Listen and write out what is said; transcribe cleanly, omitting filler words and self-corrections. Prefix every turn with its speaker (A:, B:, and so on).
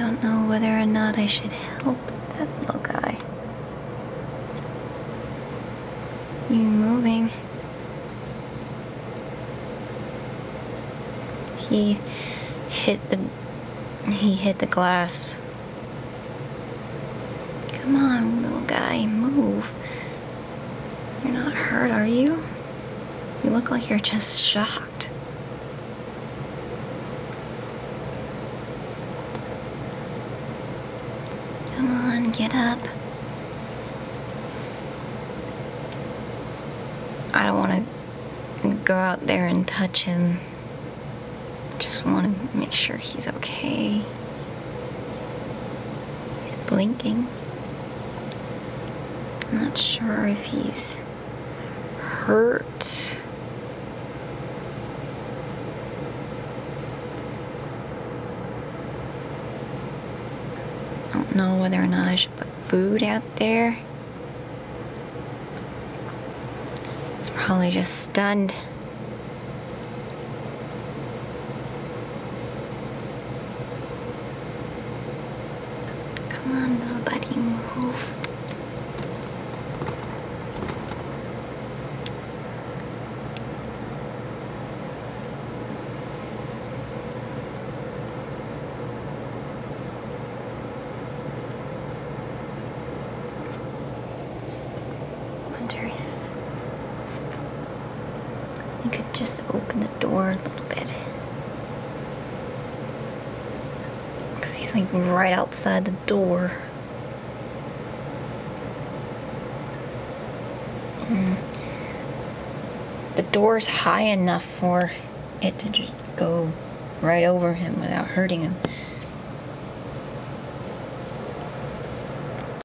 A: don't know whether or not I should help that little guy. You moving? He hit the glass. Come on, little guy, move. You're not hurt, are you? You look like you're just shocked. Come on, get up. I don't want to go out there and touch him. Just want to make sure he's okay. He's blinking. I'm not sure if he's hurt. I don't know whether or not I should put food out there. He's probably just stunned. Come on, little buddy, move. Wonder if you could just open the door a little bit. Because he's like right outside the door. The door's high enough for it to just go right over him without hurting him.